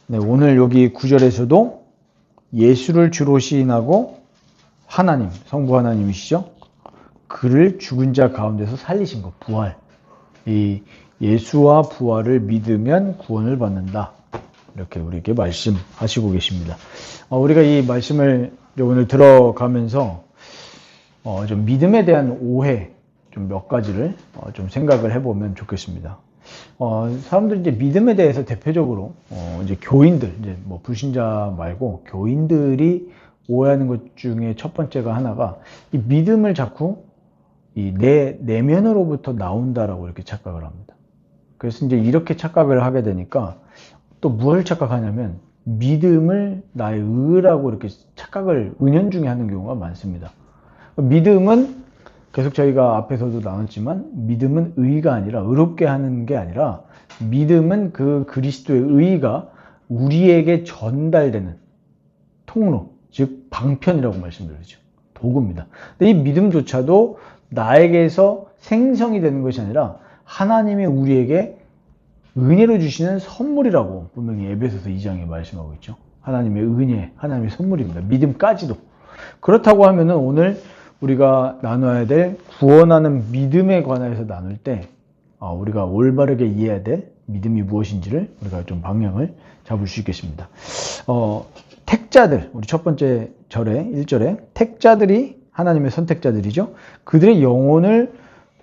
네, 오늘 여기 9절에서도 예수를 주로 시인하고 하나님, 성부 하나님이시죠. 그를 죽은 자 가운데서 살리신 것, 부활. 이 예수와 부활을 믿으면 구원을 받는다. 이렇게 우리에게 말씀하시고 계십니다. 우리가 이 말씀을 오늘 들어가면서 좀 믿음에 대한 오해 좀 몇 가지를 좀 생각을 해보면 좋겠습니다. 사람들이 이제 믿음에 대해서 대표적으로 이제 교인들, 이제 뭐 불신자 말고 교인들이 오해하는 것 중에 첫 번째가 하나가 이 믿음을 자꾸 이 내 내면으로부터 나온다라고 이렇게 착각을 합니다. 그래서 이제 이렇게 착각을 하게 되니까 또 뭘 착각하냐면 믿음을 나의 의라고 이렇게 착각을 은연중에 하는 경우가 많습니다. 믿음은 계속 저희가 앞에서도 나눴지만 믿음은 의가 아니라 의롭게 하는 게 아니라 믿음은 그 그리스도의 의가 우리에게 전달되는 통로, 즉 방편이라고 말씀드리죠. 도구입니다. 근데 이 믿음조차도 나에게서 생성이 되는 것이 아니라 하나님이 우리에게 은혜로 주시는 선물이라고 분명히 에베소서 2장에 말씀하고 있죠. 하나님의 은혜, 하나님의 선물입니다. 믿음까지도. 그렇다고 하면은 오늘 우리가 나눠야 될 구원하는 믿음에 관해서 나눌 때 우리가 올바르게 이해해야 될 믿음이 무엇인지를 우리가 좀 방향을 잡을 수 있겠습니다. 택자들, 우리 첫 번째 절에 1절에 택자들이 하나님의 선택자들이죠. 그들의 영혼을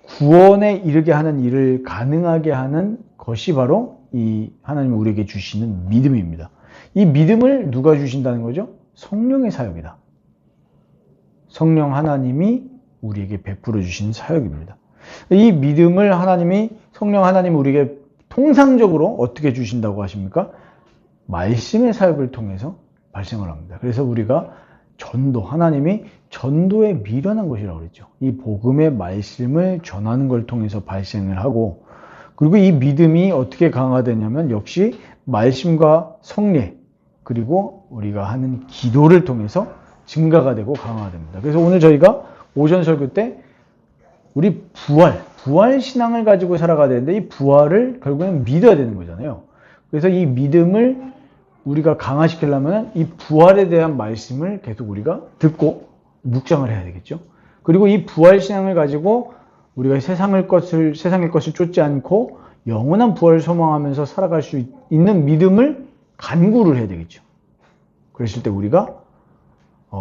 구원에 이르게 하는 일을 가능하게 하는 것이 바로 이 하나님이 우리에게 주시는 믿음입니다. 이 믿음을 누가 주신다는 거죠? 성령의 사역이다. 성령 하나님이 우리에게 베풀어 주신 사역입니다. 이 믿음을 성령 하나님이 우리에게 통상적으로 어떻게 주신다고 하십니까? 말씀의 사역을 통해서 발생을 합니다. 그래서 우리가 하나님이 전도에 미련한 것이라고 그랬죠. 이 복음의 말씀을 전하는 걸 통해서 발생을 하고, 그리고 이 믿음이 어떻게 강화되냐면 역시 말씀과 성례, 그리고 우리가 하는 기도를 통해서 증가가 되고 강화됩니다. 그래서 오늘 저희가 오전 설교 때 우리 부활 신앙을 가지고 살아가야 되는데 이 부활을 결국에는 믿어야 되는 거잖아요. 그래서 이 믿음을 우리가 강화시키려면 이 부활에 대한 말씀을 계속 우리가 듣고 묵상을 해야 되겠죠. 그리고 이 부활 신앙을 가지고 우리가 세상의 것을 쫓지 않고 영원한 부활을 소망하면서 살아갈 수 있는 믿음을 간구를 해야 되겠죠. 그랬을 때 우리가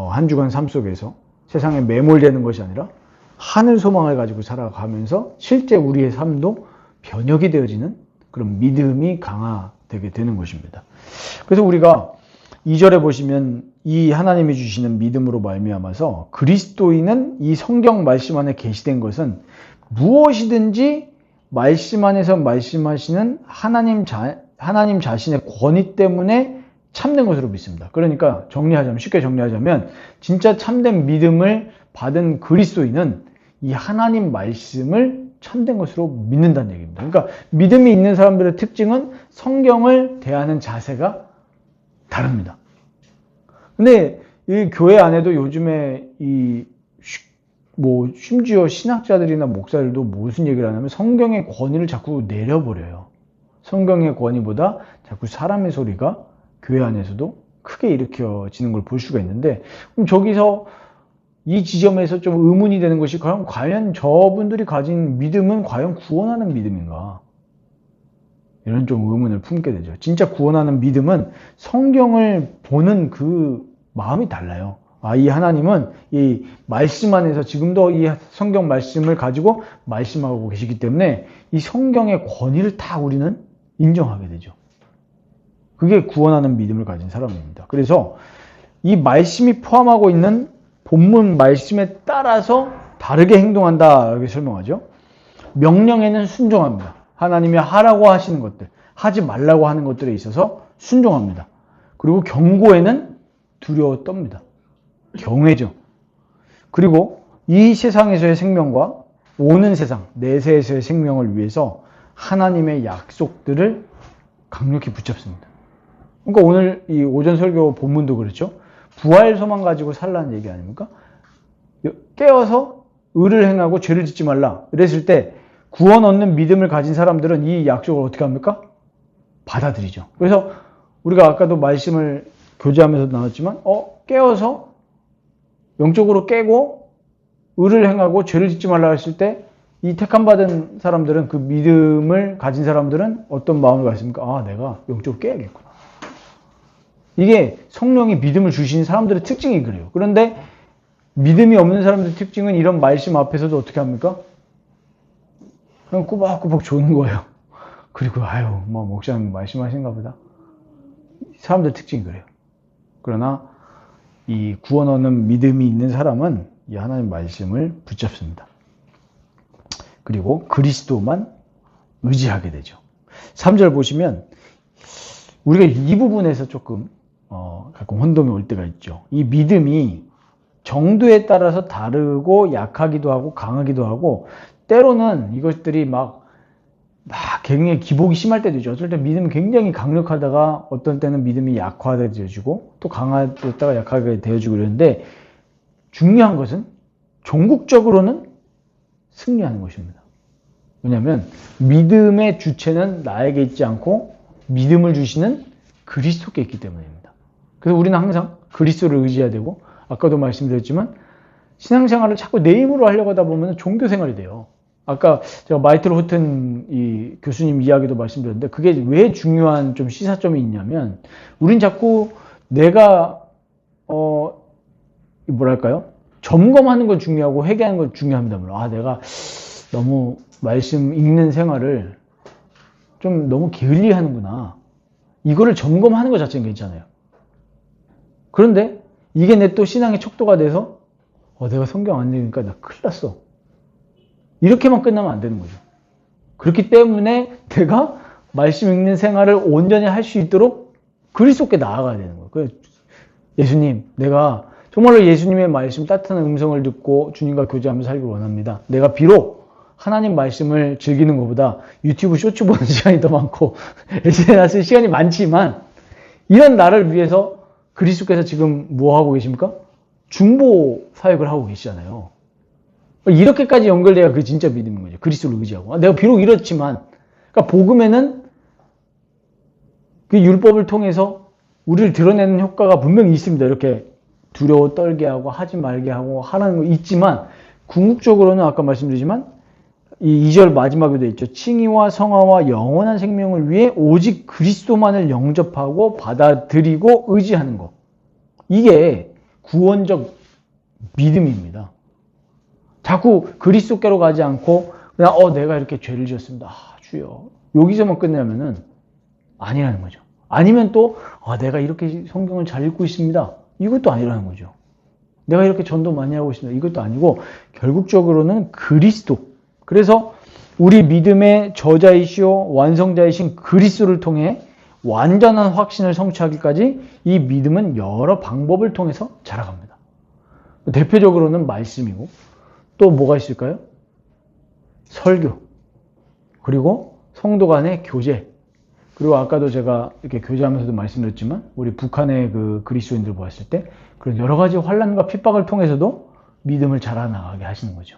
한 주간 삶 속에서 세상에 매몰되는 것이 아니라 하늘 소망을 가지고 살아가면서 실제 우리의 삶도 변혁이 되어지는 그런 믿음이 강화되게 되는 것입니다. 그래서 우리가 2절에 보시면 이 하나님이 주시는 믿음으로 말미암아서 그리스도인은 이 성경 말씀 안에 계시된 것은 무엇이든지 말씀 안에서 말씀하시는 하나님 자신의 권위 때문에 참된 것으로 믿습니다. 그러니까 쉽게 정리하자면 진짜 참된 믿음을 받은 그리스도인은 이 하나님 말씀을 참된 것으로 믿는다는 얘기입니다. 그러니까 믿음이 있는 사람들의 특징은 성경을 대하는 자세가 다릅니다. 근데 이 교회 안에도 요즘에 심지어 신학자들이나 목사들도 무슨 얘기를 하냐면 성경의 권위를 자꾸 내려버려요. 성경의 권위보다 자꾸 사람의 소리가 교회 안에서도 크게 일으켜지는 걸 볼 수가 있는데, 그럼 저기서 이 지점에서 좀 의문이 되는 것이 과연 저분들이 가진 믿음은 과연 구원하는 믿음인가? 이런 좀 의문을 품게 되죠. 진짜 구원하는 믿음은 성경을 보는 그 마음이 달라요. 이 하나님은 이 말씀 안에서 지금도 이 성경 말씀을 가지고 말씀하고 계시기 때문에 이 성경의 권위를 다 우리는 인정하게 되죠. 그게 구원하는 믿음을 가진 사람입니다. 그래서 이 말씀이 포함하고 있는 본문 말씀에 따라서 다르게 행동한다 이렇게 설명하죠. 명령에는 순종합니다. 하나님이 하라고 하시는 것들, 하지 말라고 하는 것들에 있어서 순종합니다. 그리고 경고에는 두려워 떱니다. 경외죠. 그리고 이 세상에서의 생명과 오는 세상, 내세에서의 생명을 위해서 하나님의 약속들을 강력히 붙잡습니다. 그러니까 오늘 이 오전 설교 본문도 그렇죠. 부활 소망 가지고 살라는 얘기 아닙니까? 깨어서 의를 행하고 죄를 짓지 말라. 이랬을 때 구원 얻는 믿음을 가진 사람들은 이 약속을 어떻게 합니까? 받아들이죠. 그래서 우리가 아까도 말씀을 교제하면서 나눴지만 깨어서 영적으로 깨고 의를 행하고 죄를 짓지 말라 했을 때 이 택함 받은 사람들은, 그 믿음을 가진 사람들은 어떤 마음을 갖습니까? 아, 내가 영적으로 깨야겠구나. 이게 성령이 믿음을 주신 사람들의 특징이 그래요. 그런데 믿음이 없는 사람들의 특징은 이런 말씀 앞에서도 어떻게 합니까? 그냥 꾸벅꾸벅 조는 거예요. 그리고 뭐 목사님 말씀하신가 보다. 사람들 특징이 그래요. 그러나 이 구원 얻는 믿음이 있는 사람은 이 하나님 말씀을 붙잡습니다. 그리고 그리스도만 의지하게 되죠. 3절 보시면 우리가 이 부분에서 조금 가끔 혼동이 올 때가 있죠. 이 믿음이 정도에 따라서 다르고 약하기도 하고 강하기도 하고, 때로는 이것들이 막 굉장히 기복이 심할 때도 있죠. 어떨 때 믿음이 굉장히 강력하다가 어떤 때는 믿음이 약화되어지고 또 강화됐다가 약하게 되어지고 이러는데, 중요한 것은 종국적으로는 승리하는 것입니다. 왜냐하면 믿음의 주체는 나에게 있지 않고 믿음을 주시는 그리스도께 있기 때문입니다. 그래서 우리는 항상 그리스도를 의지해야 되고, 아까도 말씀드렸지만 신앙생활을 자꾸 내 힘으로 하려고 하다 보면 종교생활이 돼요. 아까 제가 마이틀 호튼 이 교수님 이야기도 말씀드렸는데, 그게 왜 중요한 좀 시사점이 있냐면, 우린 자꾸 내가 뭐랄까요? 점검하는 건 중요하고 회개하는 건 중요합니다. 내가 너무 말씀 읽는 생활을 좀 너무 게을리하는구나. 이거를 점검하는 것 자체는 괜찮아요. 그런데 이게 내 또 신앙의 척도가 돼서 내가 성경 안 읽으니까 나 큰일 났어. 이렇게만 끝나면 안 되는 거죠. 그렇기 때문에 내가 말씀 읽는 생활을 온전히 할 수 있도록 그리스도께 나아가야 되는 거예요. 예수님, 내가 정말로 예수님의 말씀, 따뜻한 음성을 듣고 주님과 교제하면서 살기를 원합니다. 내가 비록 하나님 말씀을 즐기는 것보다 유튜브 쇼츠 보는 시간이 더 많고 SNS 시간이 많지만, 이런 나를 위해서 그리스도께서 지금 뭐 하고 계십니까? 중보 사역을 하고 계시잖아요. 이렇게까지 연결돼야 그게 진짜 믿음인 거죠. 그리스도를 의지하고. 내가 비록 이렇지만, 그러니까 복음에는 그 율법을 통해서 우리를 드러내는 효과가 분명히 있습니다. 이렇게 두려워 떨게 하고 하지 말게 하고 하라는 거 있지만, 궁극적으로는 아까 말씀드리지만 이 2절 마지막에 되어 있죠. 칭의와 성화와 영원한 생명을 위해 오직 그리스도만을 영접하고 받아들이고 의지하는 것. 이게 구원적 믿음입니다. 자꾸 그리스도께로 가지 않고 그냥 내가 이렇게 죄를 지었습니다. 주여. 여기서만 끝내면은 아니라는 거죠. 아니면 또 내가 이렇게 성경을 잘 읽고 있습니다. 이것도 아니라는 거죠. 내가 이렇게 전도 많이 하고 있습니다. 이것도 아니고, 결국적으로는 그리스도. 그래서 우리 믿음의 저자이시오 완성자이신 그리스도를 통해 완전한 확신을 성취하기까지 이 믿음은 여러 방법을 통해서 자라갑니다. 대표적으로는 말씀이고, 또 뭐가 있을까요? 설교, 그리고 성도 간의 교제, 그리고 아까도 제가 이렇게 교제하면서도 말씀드렸지만, 우리 북한의 그 그리스도인들 보았을 때 그런 여러 가지 환난과 핍박을 통해서도 믿음을 자라나가게 하시는 거죠.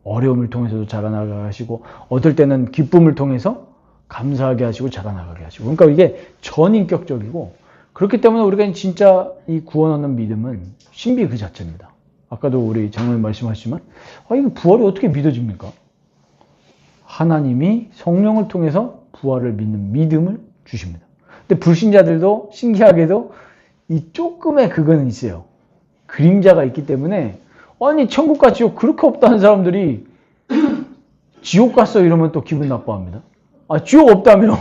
어려움을 통해서도 자라나가게 하시고, 어떨 때는 기쁨을 통해서 감사하게 하시고 자라나가게 하시고. 그러니까 이게 전인격적이고, 그렇기 때문에 우리가 진짜 이 구원 얻는 믿음은 신비 그 자체입니다. 아까도 우리 장로님 말씀하시지만 이거 부활이 어떻게 믿어집니까? 하나님이 성령을 통해서 부활을 믿는 믿음을 주십니다. 근데 불신자들도 신기하게도 이 조금의 그거는 있어요. 그림자가 있기 때문에, 아니 천국과 지옥 그렇게 없다는 사람들이 지옥 갔어 이러면 또 기분 나빠합니다. 지옥 없다며.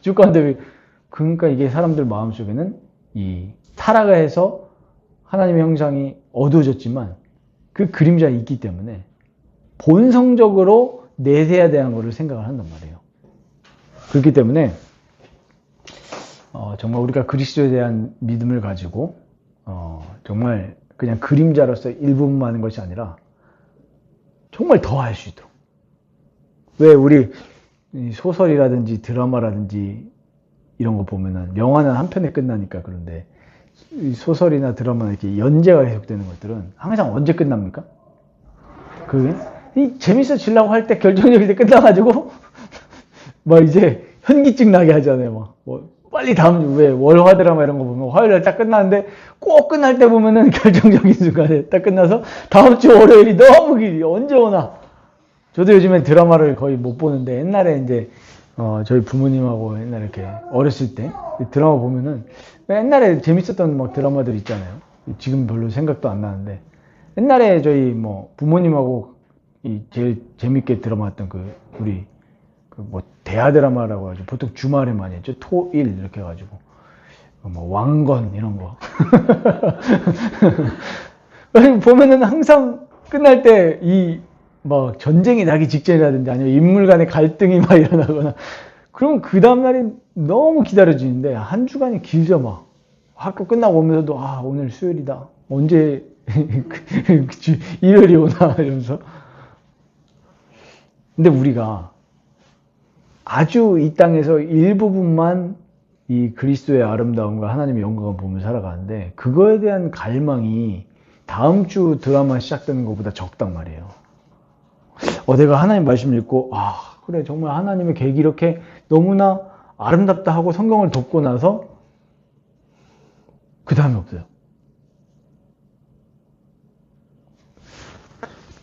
지옥 갔는데 왜? 그러니까 이게 사람들 마음속에는 이 타락해서 하나님의 형상이 어두워졌지만 그 그림자가 있기 때문에 본성적으로 내세해야 되는 것을 생각을 한단 말이에요. 그렇기 때문에 정말 우리가 그리스도에 대한 믿음을 가지고 정말 그냥 그림자로서 일부분만 하는 것이 아니라 정말 더 할 수 있도록. 왜 우리 소설이라든지 드라마라든지 이런 거 보면은, 영화는 한 편에 끝나니까 그런데 소설이나 드라마나 이렇게 연재가 계속되는 것들은 항상 언제 끝납니까? 그 이 재밌어지려고 할 때 결정적일 때 끝나가지고 막 이제 현기증 나게 하잖아요. 막 뭐 빨리 다음 왜 월화 드라마 이런 거 보면 화요일에 딱 끝나는데 꼭 끝날 때 보면은 결정적인 순간에 딱 끝나서 다음 주 월요일이 너무 길이 언제 오나. 저도 요즘에 드라마를 거의 못 보는데 옛날에 이제 저희 부모님하고 옛날에 이렇게 어렸을 때 드라마 보면은 옛날에 재밌었던 막 드라마들 있잖아요. 지금 별로 생각도 안 나는데 옛날에 저희 뭐 부모님하고 제일 재밌게 드라마 했던 우리 뭐 대하 드라마라고 하죠. 보통 주말에 많이 했죠. 토, 일 이렇게 해가지고 뭐 왕건 이런 거 보면은 항상 끝날 때 막 전쟁이 나기 직전이라든지 아니면 인물 간의 갈등이 막 일어나거나 그럼 그 다음날이 너무 기다려지는데 한 주간이 길죠. 막 학교 끝나고 오면서도 오늘 수요일이다. 언제 일요일이 오나 이러면서. 근데 우리가 아주 이 땅에서 일부분만 이 그리스도의 아름다움과 하나님의 영광을 보며 살아가는데 그거에 대한 갈망이 다음 주 드라마 시작되는 것보다 적단 말이에요. 내가 하나님 말씀 읽고 그래 정말 하나님의 계획이 이렇게 너무나 아름답다 하고 성경을 덮고 나서 그 다음에 없어요.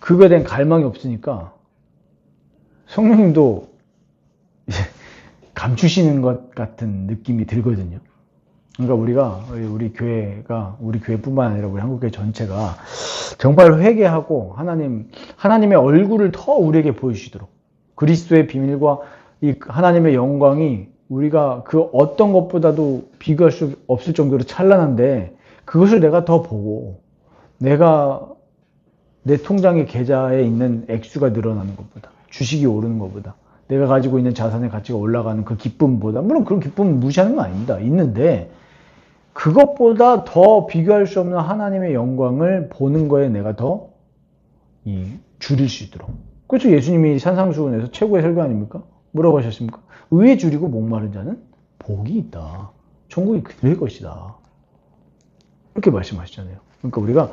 그거에 대한 갈망이 없으니까 성령님도 이제 감추시는 것 같은 느낌이 들거든요. 그러니까 우리 교회뿐만 아니라 우리 한국교회 전체가 정말 회개하고 하나님의 얼굴을 더 우리에게 보여주시도록 그리스도의 비밀과 이 하나님의 영광이 우리가 그 어떤 것보다도 비교할 수 없을 정도로 찬란한데 그것을 내가 더 보고 내가 내 통장의 계좌에 있는 액수가 늘어나는 것보다 주식이 오르는 것보다 내가 가지고 있는 자산의 가치가 올라가는 그 기쁨보다 물론 그런 기쁨은 무시하는 건 아닙니다. 있는데 그것보다 더 비교할 수 없는 하나님의 영광을 보는 거에 내가 더 줄일 수 있도록. 그렇죠. 예수님이 산상수훈에서 최고의 설교 아닙니까? 뭐라고 하셨습니까? 의에 줄이고 목마른 자는 복이 있다. 천국이 그들의 것이다. 이렇게 말씀하시잖아요. 그러니까 우리가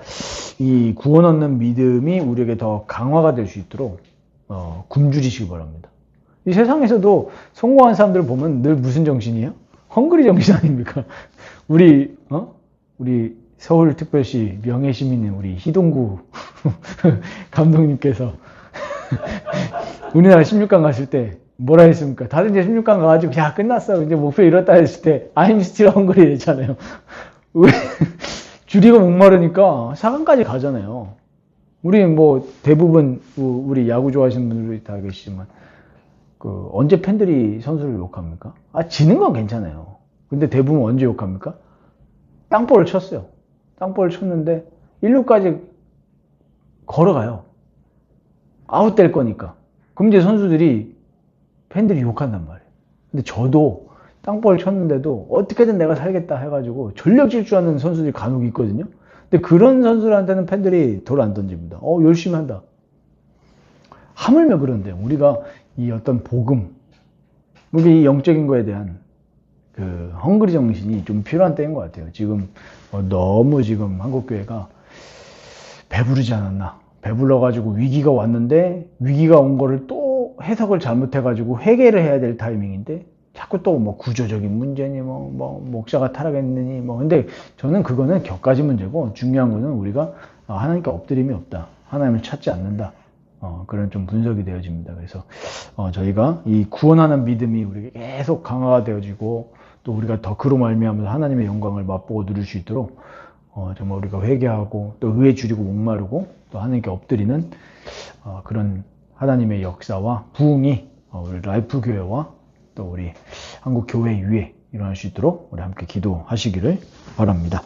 이 구원 얻는 믿음이 우리에게 더 강화가 될 수 있도록 굶주리시기 바랍니다. 이 세상에서도 성공한 사람들을 보면 늘 무슨 정신이에요? 헝그리 정신 아닙니까? 우리 서울특별시 명예시민인 우리 희동구 감독님께서 우리나라 16강 갔을 때 뭐라 했습니까? 다들 이제 16강 가가지고 끝났어. 이제 목표 이뤘다 했을 때 I'm still hungry 했잖아요. 줄이고 목마르니까 4강까지 가잖아요. 우리 뭐 대부분 우리 야구 좋아하시는 분들이 다 계시지만 언제 팬들이 선수를 욕합니까? 지는 건 괜찮아요. 근데 대부분 언제 욕합니까? 땅볼을 쳤어요. 땅볼을 쳤는데 1루까지 걸어가요. 아웃될 거니까. 그럼 이제 팬들이 욕한단 말이에요. 근데 저도 땅볼을 쳤는데도 어떻게든 내가 살겠다 해가지고 전력 질주하는 선수들이 간혹 있거든요. 근데 그런 선수들한테는 팬들이 돌 안 던집니다. 열심히 한다. 하물며 그런데 우리가 이 어떤 복음, 우리 이 영적인 거에 대한 헝그리 정신이 좀 필요한 때인 것 같아요. 지금 너무 지금 한국교회가 배부르지 않았나. 배불러가지고 위기가 왔는데 위기가 온 거를 또 해석을 잘못해가지고 회개를 해야 될 타이밍인데 자꾸 또 뭐 구조적인 문제니 뭐 목사가 타락했느니 근데 저는 그거는 격가지 문제고 중요한 거는 우리가 하나님께 엎드림이 없다. 하나님을 찾지 않는다. 그런 좀 분석이 되어집니다. 그래서 저희가 이 구원하는 믿음이 우리에게 계속 강화가 되어지고 또 우리가 더 그로 말미암아서 하나님의 영광을 맛보고 누릴 수 있도록 정말 우리가 회개하고 또 의에 줄이고 목마르고 또 하나님께 엎드리는 그런 하나님의 역사와 부흥이 우리 라이프 교회와 또 우리 한국 교회 위에 일어날 수 있도록 우리 함께 기도하시기를 바랍니다.